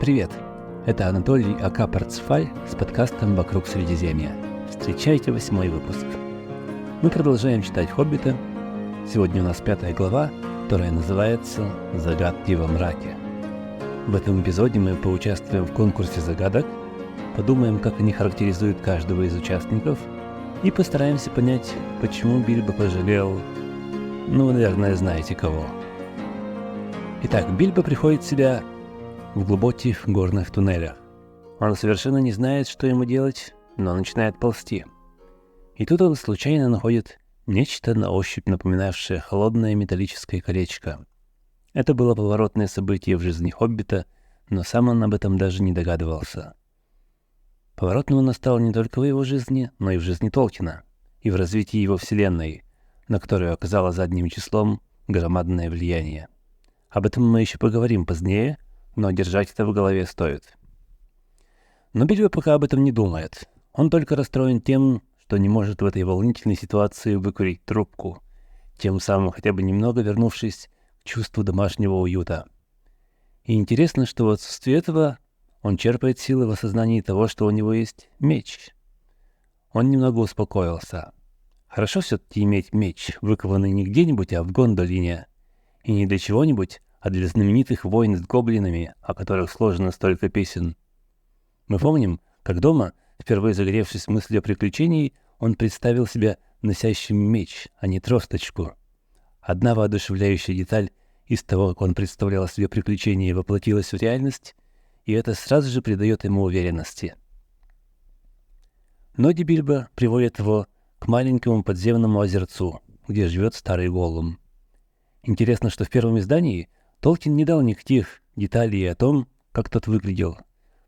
Привет! Это Анатолий А.К. Парцефаль с подкастом «Вокруг Средиземья». Встречайте 8-й выпуск. Мы продолжаем читать «Хоббита». Сегодня у нас 5 глава, которая называется «Загадки во мраке». В этом эпизоде мы поучаствуем в конкурсе загадок, подумаем, как они характеризуют каждого из участников, и постараемся понять, почему Бильбо пожалел, вы, наверное, знаете кого. Итак, Бильбо приходит в себя в глубоких горных туннелях. Он совершенно не знает, что ему делать, но начинает ползти. И тут он случайно находит нечто на ощупь напоминавшее холодное металлическое колечко. Это было поворотное событие в жизни Хоббита, но сам он об этом даже не догадывался. Поворотным он настал не только в его жизни, но и в жизни Толкина, и в развитии его вселенной, на которую оказало задним числом громадное влияние. Об этом мы еще поговорим позднее, но держать это в голове стоит. Но Бильбо пока об этом не думает. Он только расстроен тем, что не может в этой волнительной ситуации выкурить трубку, тем самым хотя бы немного вернувшись к чувству домашнего уюта. И интересно, что в отсутствии этого он черпает силы в осознании того, что у него есть меч. Он немного успокоился. Хорошо все-таки иметь меч, выкованный не где-нибудь, а в Гондолине. И не для чего-нибудь, а для знаменитых войн с гоблинами, о которых сложено столько песен. Мы помним, как дома, впервые загоревшись мыслью о приключении, он представил себя носящим меч, а не тросточку. Одна воодушевляющая деталь из того, как он представлял себе приключение, воплотилась в реальность, и это сразу же придает ему уверенности. Ноги Бильбо приводят его к маленькому подземному озерцу, где живет старый Голлум. Интересно, что в первом издании Толкин не дал никаких деталей о том, как тот выглядел.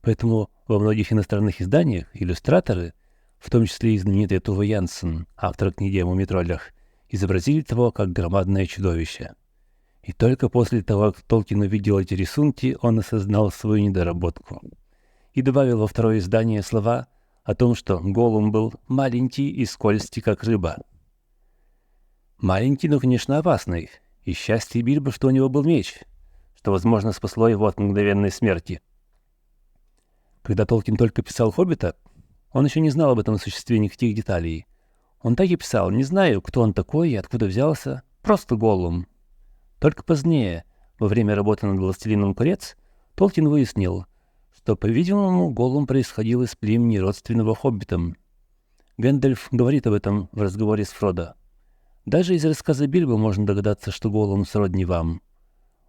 Поэтому во многих иностранных изданиях иллюстраторы, в том числе и знаменитый Туве Янсен, автор книги о мумитроллях, изобразили того как громадное чудовище. И только после того, как Толкин увидел эти рисунки, он осознал свою недоработку. И добавил во второе издание слова о том, что Голлум был маленький и скользкий, как рыба. Маленький, но, конечно, опасный. И счастье Бильбо, что у него был меч, что, возможно, спасло его от мгновенной смерти. Когда Толкин только писал «Хоббита», он еще не знал об этом существе никаких деталей. Он так и писал: «Не знаю, кто он такой и откуда взялся, просто Голлум». Только позднее, во время работы над «Властелином колец», Толкин выяснил, что, по-видимому, Голлум происходил из племени родственного хоббитам. Гэндальф говорит об этом в разговоре с Фродо. Даже из рассказа Бильбо можно догадаться, что Голлум сродни вам.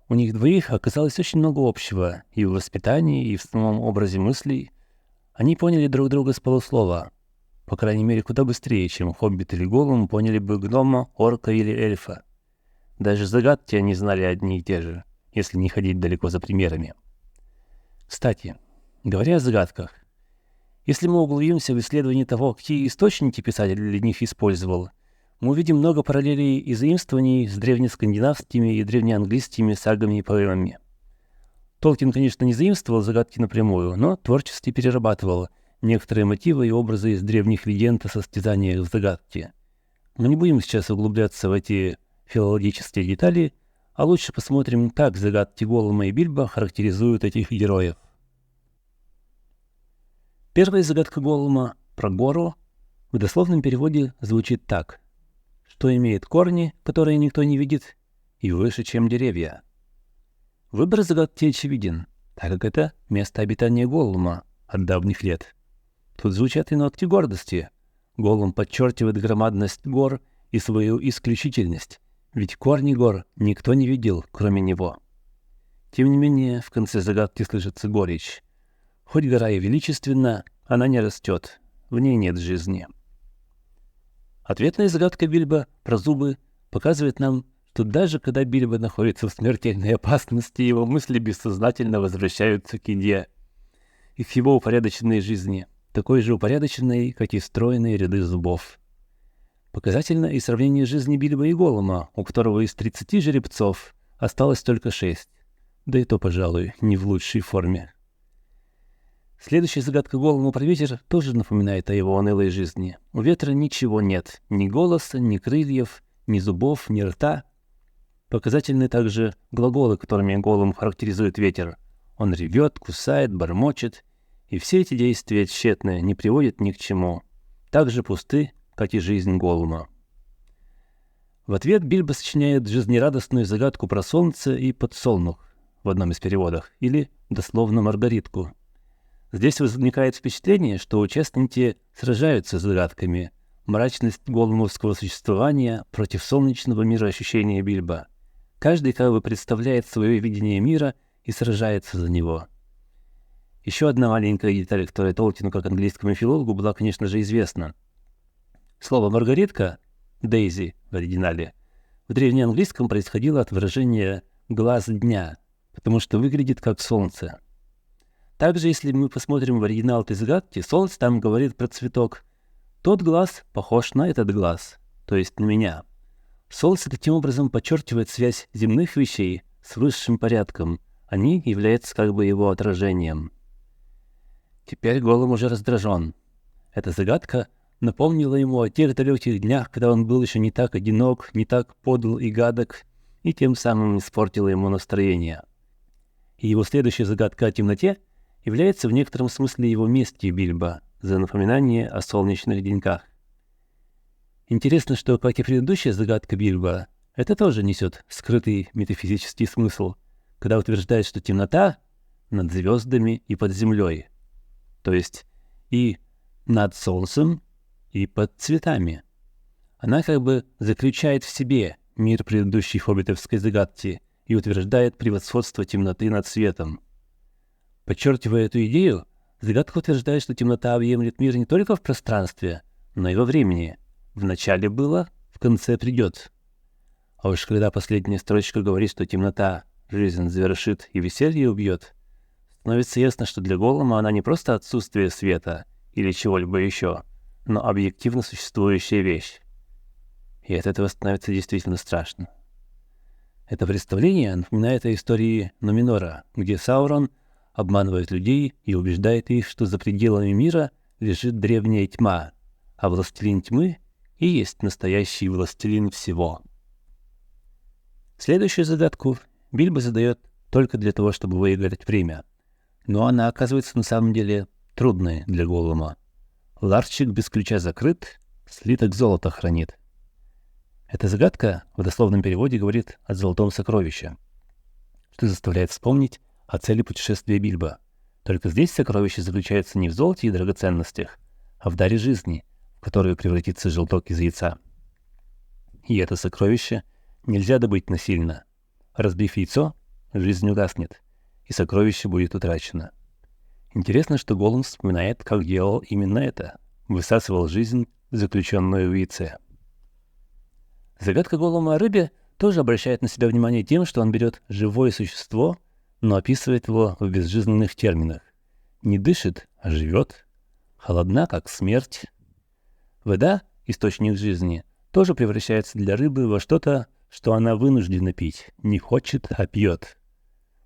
У них двоих оказалось очень много общего и в воспитании, и в самом образе мыслей. Они поняли друг друга с полуслова, по крайней мере, куда быстрее, чем Хоббит или Голлум поняли бы гнома, орка или эльфа. Даже загадки они знали одни и те же, если не ходить далеко за примерами. Кстати, говоря о загадках, если мы углубимся в исследование того, какие источники писатель для них использовал, мы увидим много параллелей и заимствований с древнескандинавскими и древнеанглийскими сагами и поэмами. Толкин, конечно, не заимствовал загадки напрямую, но творчески перерабатывал некоторые мотивы и образы из древних легенд о состязаниях в загадке. Мы не будем сейчас углубляться в эти филологические детали, а лучше посмотрим, как загадки Голлума и Бильбо характеризуют этих героев. Первая загадка Голлума про гору в дословном переводе звучит так: что имеет корни, которые никто не видит, и выше, чем деревья. Выбор загадки очевиден, так как это место обитания Голлума от давних лет. Тут звучат и нотки гордости. Голлум подчеркивает громадность гор и свою исключительность, ведь корни гор никто не видел, кроме него. Тем не менее, в конце загадки слышится горечь. Хоть гора и величественна, она не растет, в ней нет жизни. Ответная загадка Бильбо про зубы показывает нам, что даже когда Бильбо находится в смертельной опасности, его мысли бессознательно возвращаются к еде и к его упорядоченной жизни, такой же упорядоченной, как и стройные ряды зубов. Показательно и сравнение жизни Бильбо и Голлума, у которого из 30 жеребцов осталось только 6, да и то, пожалуй, не в лучшей форме. Следующая загадка Голлума про ветер тоже напоминает о его унылой жизни. У ветра ничего нет, ни голоса, ни крыльев, ни зубов, ни рта. Показательны также глаголы, которыми Голлум характеризует ветер. Он ревет, кусает, бормочет, и все эти действия тщетные, не приводят ни к чему. Так же пусты, как и жизнь Голлума. В ответ Бильбо сочиняет жизнерадостную загадку про солнце и подсолнух в одном из переводов, или дословно Маргаритку. Здесь возникает впечатление, что участники сражаются с загадками, мрачность голлумовского существования против солнечного мира ощущения Бильбо. Каждый как бы представляет свое видение мира и сражается за него. Еще одна маленькая деталь, которая Толкину как английскому филологу была, конечно же, известна. Слово «маргаритка» «дейзи» в оригинале в древнеанглийском происходило от выражения «глаз дня», потому что выглядит как солнце. Также, если мы посмотрим в оригинал этой загадки, солнце там говорит про цветок. Тот глаз похож на этот глаз, то есть на меня. Солнце таким образом подчеркивает связь земных вещей с высшим порядком. Они являются как бы его отражением. Теперь Голлум уже раздражен. Эта загадка напомнила ему о тех далеких днях, когда он был еще не так одинок, не так подл и гадок, и тем самым испортила ему настроение. И его следующая загадка о темноте является в некотором смысле его местью Бильбо за напоминание о солнечных деньках. Интересно, что, как и предыдущая загадка Бильбо, это тоже несет скрытый метафизический смысл, когда утверждает, что темнота над звездами и под землей, то есть и над солнцем, и под цветами. Она как бы заключает в себе мир предыдущей хоббитовской загадки и утверждает превосходство темноты над светом. Подчеркивая эту идею, загадка утверждает, что темнота объемлет мир не только в пространстве, но и во времени. В начале было, в конце придет. А уж когда последняя строчка говорит, что темнота жизнь завершит и веселье убьет, становится ясно, что для Голлума она не просто отсутствие света или чего-либо еще, но объективно существующая вещь. И от этого становится действительно страшно. Это представление напоминает о истории Нуминора, где Саурон обманывает людей и убеждает их, что за пределами мира лежит древняя тьма, а властелин тьмы и есть настоящий властелин всего. Следующую загадку Бильбо задает только для того, чтобы выиграть время, но она оказывается на самом деле трудной для Голлума. Ларчик без ключа закрыт, слиток золота хранит. Эта загадка в дословном переводе говорит о золотом сокровище, что заставляет вспомнить о цели путешествия Бильбо. Только здесь сокровище заключается не в золоте и драгоценностях, а в даре жизни, в которую превратится желток из яйца. И это сокровище нельзя добыть насильно. Разбив яйцо, жизнь угаснет, и сокровище будет утрачено. Интересно, что Голлум вспоминает, как делал именно это. Высасывал жизнь, заключенную в яйце. Загадка Голлума о рыбе тоже обращает на себя внимание тем, что он берет живое существо, но описывает его в безжизненных терминах. Не дышит, а живет. Холодна, как смерть. Вода, источник жизни, тоже превращается для рыбы во что-то, что она вынуждена пить. Не хочет, а пьет.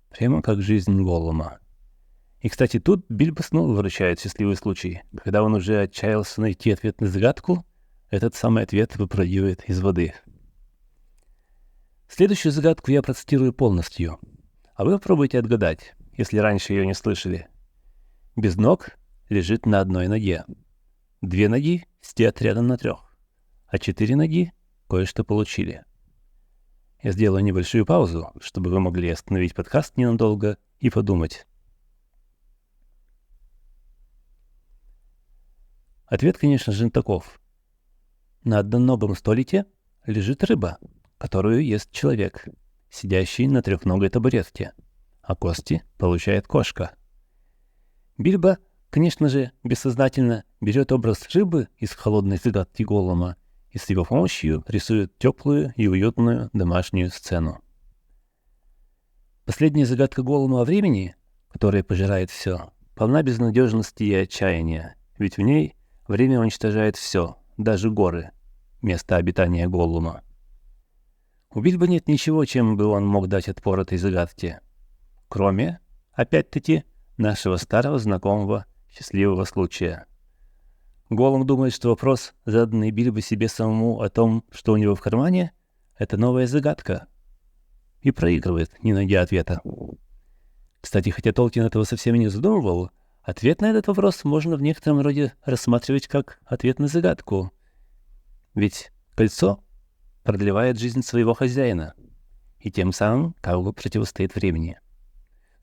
Прямо как жизнь Голлума. И, кстати, тут Бильбо снова выручает счастливый случай. Когда он уже отчаялся найти ответ на загадку, этот самый ответ выпрыгивает из воды. Следующую загадку я процитирую полностью, а вы попробуйте отгадать, если раньше ее не слышали. Без ног лежит на одной ноге. 2 ноги стоят рядом на 3, а 4 ноги кое-что получили. Я сделаю небольшую паузу, чтобы вы могли остановить подкаст ненадолго и подумать. Ответ, конечно же, таков. На одноногом столике лежит рыба, которую ест человек, сидящий на 3-ногой табуретке, а кости получает кошка. Бильбо, конечно же, бессознательно берет образ рыбы из холодной загадки Голлума и с его помощью рисует теплую и уютную домашнюю сцену. Последняя загадка Голлума о времени, которая пожирает все, полна безнадежности и отчаяния, ведь в ней время уничтожает все, даже горы, место обитания Голлума. У Бильбо нет ничего, чем бы он мог дать отпор этой загадке, кроме, опять-таки, нашего старого знакомого счастливого случая. Голлум думает, что вопрос, заданный Бильбо себе самому о том, что у него в кармане, это новая загадка, и проигрывает, не найдя ответа. Кстати, хотя Толкин этого совсем не задумывал, ответ на этот вопрос можно в некотором роде рассматривать как ответ на загадку. Ведь кольцо продлевает жизнь своего хозяина и тем самым как бы противостоит времени.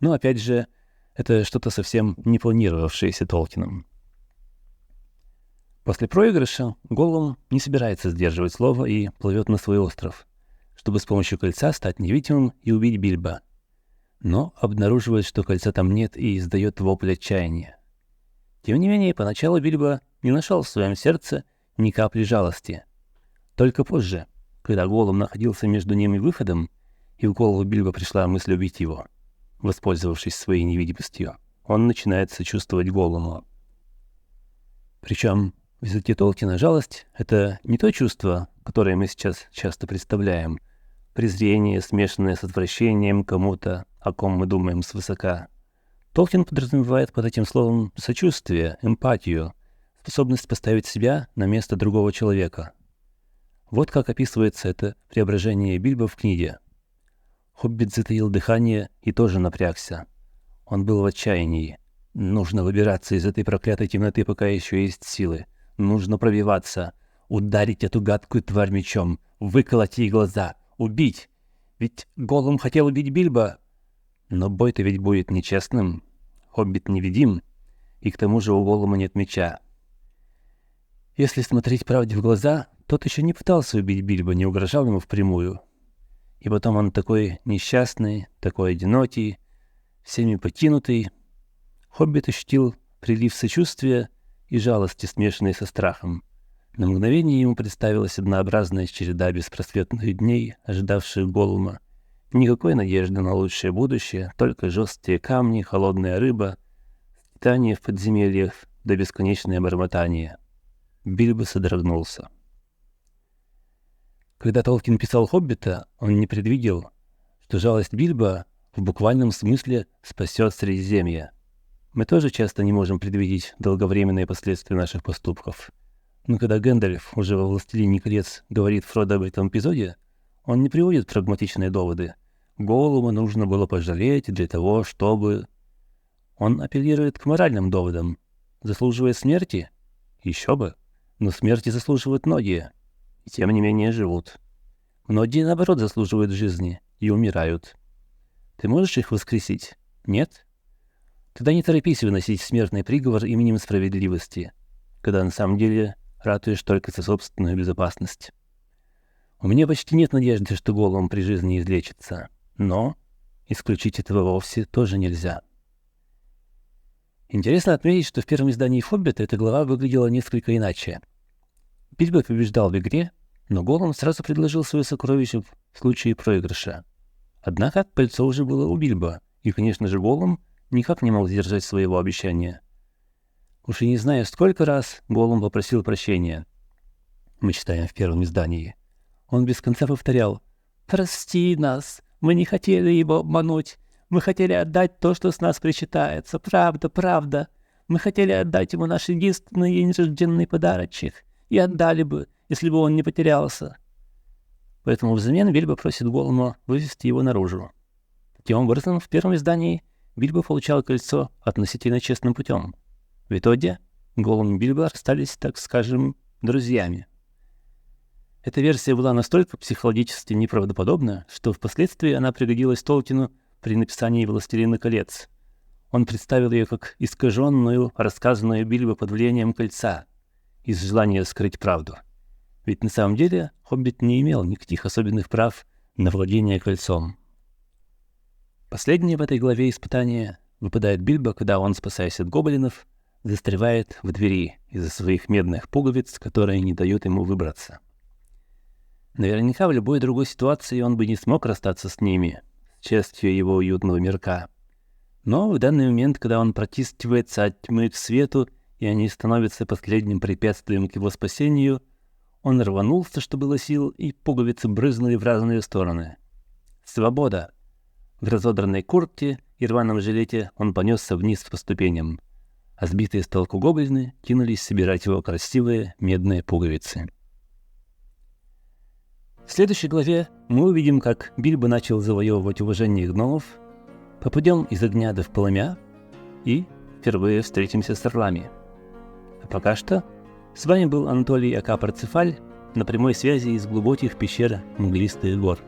Но опять же, это что-то совсем не планировавшееся Толкином. После проигрыша Голлум не собирается сдерживать слово и плывет на свой остров, чтобы с помощью кольца стать невидимым и убить Бильбо. Но обнаруживает, что кольца там нет, и издает вопль отчаяния. Тем не менее, поначалу Бильбо не нашел в своем сердце ни капли жалости. Только позже, когда Голлум находился между ним и выходом, и в голову Бильбо пришла мысль убить его, воспользовавшись своей невидимостью, он начинает сочувствовать Голлуму. Причем в языке Толкина жалость — это не то чувство, которое мы сейчас часто представляем, презрение, смешанное с отвращением кому-то, о ком мы думаем свысока. Толкин подразумевает под этим словом сочувствие, эмпатию, способность поставить себя на место другого человека. Вот как описывается это преображение Бильбо в книге. Хоббит затаил дыхание и тоже напрягся. Он был в отчаянии. Нужно выбираться из этой проклятой темноты, пока еще есть силы. Нужно пробиваться, ударить эту гадкую тварь мечом, выколоть ей глаза, убить. Ведь Голлум хотел убить Бильбо. Но бой-то ведь будет нечестным. Хоббит невидим, и к тому же у Голлума нет меча. Если смотреть правде в глаза, тот еще не пытался убить Бильбо, не угрожал ему впрямую. И потом он такой несчастный, такой одинокий, всеми покинутый. Хоббит ощутил прилив сочувствия и жалости, смешанной со страхом. На мгновение ему представилась однообразная череда беспросветных дней, ожидавших Голлума. Никакой надежды на лучшее будущее, только жесткие камни, холодная рыба, скитание в подземельях до бесконечное бормотание. Бильбо содрогнулся. Когда Толкин писал «Хоббита», он не предвидел, что жалость Бильбо в буквальном смысле спасет Средиземье. Мы тоже часто не можем предвидеть долговременные последствия наших поступков. Но когда Гэндальф уже во «Властелине колец» говорит Фродо об этом эпизоде, он не приводит прагматичные доводы. Голлума нужно было пожалеть для того, чтобы... Он апеллирует к моральным доводам. Заслуживает смерти? Еще бы. Но смерти заслуживают многие. И тем не менее живут. Многие, наоборот, заслуживают жизни и умирают. Ты можешь их воскресить? Нет? Тогда не торопись выносить смертный приговор именем справедливости, когда на самом деле ратуешь только за собственную безопасность. У меня почти нет надежды, что Голлум при жизни излечится, но исключить этого вовсе тоже нельзя. Интересно отметить, что в первом издании «Хоббита» эта глава выглядела несколько иначе. Бильбо побеждал в игре, но Голлум сразу предложил свое сокровище в случае проигрыша. Однако кольцо уже было у Бильбо, и, конечно же, Голлум никак не мог сдержать своего обещания. Уж и не знаю, сколько раз Голлум попросил прощения. Мы читаем в первом издании. Он без конца повторял: «Прости нас, мы не хотели его обмануть. Мы хотели отдать то, что с нас причитается. Правда, правда. Мы хотели отдать ему наш единственный нерожденный подарочек. И отдали бы, если бы он не потерялся». Поэтому взамен Бильбо просит Голлума вывести его наружу. Таким образом, в первом издании Бильбо получал кольцо относительно честным путем. В итоге Голлум и Бильбо расстались, так скажем, друзьями. Эта версия была настолько психологически неправдоподобна, что впоследствии она пригодилась Толкину при написании «Властелина колец». Он представил ее как искаженную, рассказанную Бильбо под влиянием кольца, из желания скрыть правду. Ведь на самом деле Хоббит не имел никаких особенных прав на владение кольцом. Последнее в этой главе испытание выпадает Бильбо, когда он, спасаясь от гоблинов, застревает в двери из-за своих медных пуговиц, которые не дают ему выбраться. Наверняка в любой другой ситуации он бы не смог расстаться с ними, с частью его уютного мирка. Но в данный момент, когда он протискивается от тьмы к свету, и они становятся последним препятствием к его спасению, он рванулся, что было сил, и пуговицы брызнули в разные стороны. Свобода! В разодранной куртке и рваном жилете он понесся вниз по ступеням, а сбитые с толку гоблины кинулись собирать его красивые медные пуговицы. В следующей главе мы увидим, как Бильбо начал завоевывать уважение гномов, Попадем из огня до в полымя и впервые встретимся с орлами. А пока что с вами был Анатолий А.К. Парцефаль на прямой связи из глубоких пещер мглистых гор.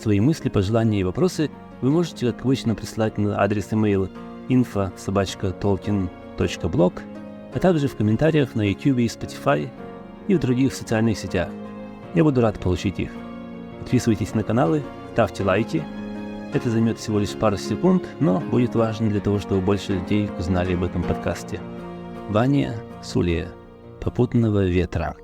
Свои мысли, пожелания и вопросы вы можете, как обычно, прислать на адрес email info@tolkien.blog, а также в комментариях на YouTube и Spotify и в других социальных сетях. Я буду рад получить их. Подписывайтесь на каналы, ставьте лайки. Это займет всего лишь пару секунд, но будет важно для того, чтобы больше людей узнали об этом подкасте. Ваня Сулия. Попутного ветра.